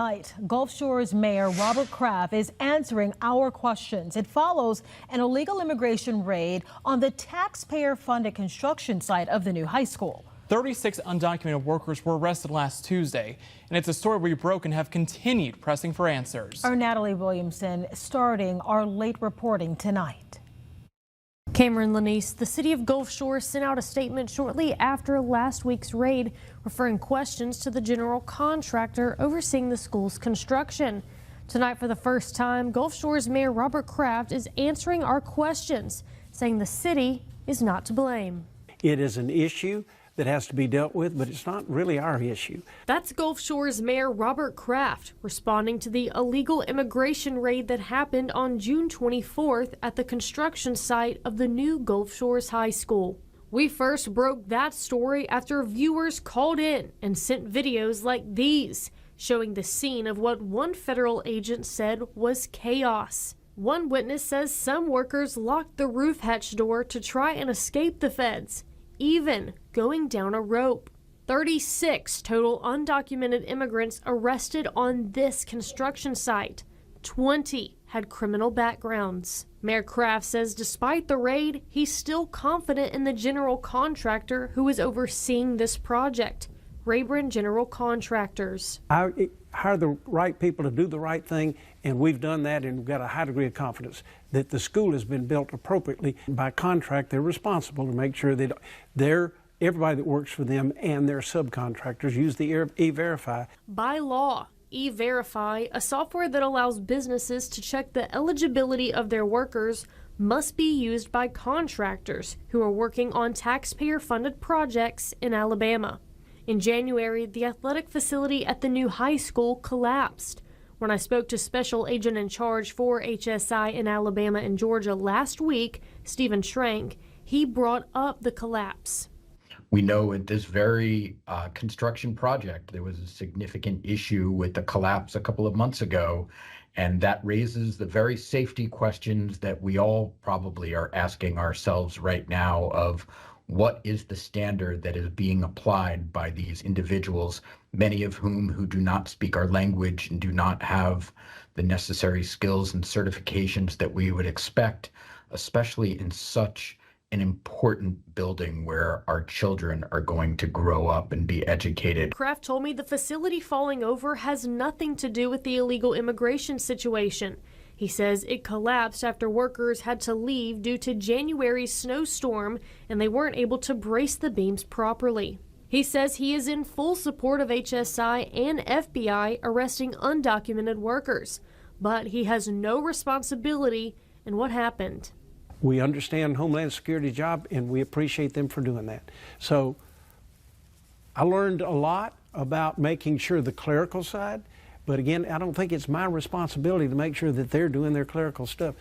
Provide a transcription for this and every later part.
Tonight, Gulf Shores Mayor Robert Kraft is answering our questions. It follows an illegal immigration raid on the taxpayer-funded construction site of the new high school. 36 undocumented workers were arrested last Tuesday, and it's a story we broke and have continued pressing for answers. Our Natalie Williamson starting our late reporting tonight. Cameron Lanise, the city of Gulf Shores sent out a statement shortly after last week's raid, referring questions to the general contractor overseeing the school's construction. Tonight, for the first time, Gulf Shores Mayor Robert Kraft is answering our questions, saying the city is not to blame. It is an issue that has to be dealt with, but it's not really our issue. That's Gulf Shores Mayor Robert Kraft responding to the illegal immigration raid that happened on June 24th at the construction site of the new Gulf Shores High School. We first broke that story after viewers called in and sent videos like these, showing the scene of what one federal agent said was chaos. One witness says some workers locked the roof hatch door to try and escape the feds, even going down a rope. 36 total undocumented immigrants arrested on this construction site. 20 had criminal backgrounds. Mayor Kraft says despite the raid, he's still confident in the general contractor who is overseeing this project, Rayburn General Contractors. I hire the right people to do the right thing, and we've done that, and we've got a high degree of confidence that the school has been built appropriately. By contract, they're responsible to make sure that everybody that works for them and their subcontractors use the E-Verify. By law, E-Verify, a software that allows businesses to check the eligibility of their workers, must be used by contractors who are working on taxpayer-funded projects in Alabama. In January, the athletic facility at the new high school collapsed. When I spoke to Special Agent in Charge for HSI in Alabama and Georgia last week, Stephen Schrank, he brought up the collapse. We know at this very construction project, there was a significant issue with the collapse a couple of months ago, and that raises the very safety questions that we all probably are asking ourselves right now of what is the standard that is being applied by these individuals, many of whom who do not speak our language and do not have the necessary skills and certifications that we would expect, especially in such an important building where our children are going to grow up and be educated. Kraft told me the facility falling over has nothing to do with the illegal immigration situation. He says it collapsed after workers had to leave due to January's snowstorm and they weren't able to brace the beams properly. He says he is in full support of HSI and FBI arresting undocumented workers, but he has no responsibility in what happened. We understand Homeland Security job, and we appreciate them for doing that. So I learned a lot about making sure the clerical side, but again, I don't think it's my responsibility to make sure that they're doing their clerical stuff.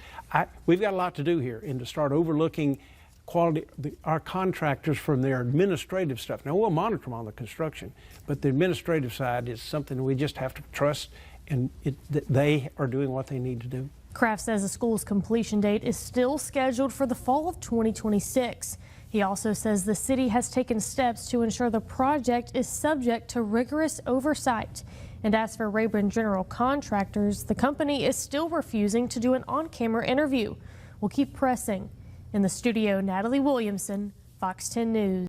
We've got a lot to do here, and to start overlooking quality, our contractors from their administrative stuff. Now, we'll monitor them on the construction, but the administrative side is something we just have to trust, and that they are doing what they need to do. Kraft says the school's completion date is still scheduled for the fall of 2026. He also says the city has taken steps to ensure the project is subject to rigorous oversight. And as for Rayburn General Contractors, the company is still refusing to do an on-camera interview. We'll keep pressing. In the studio, Natalie Williamson, Fox 10 News.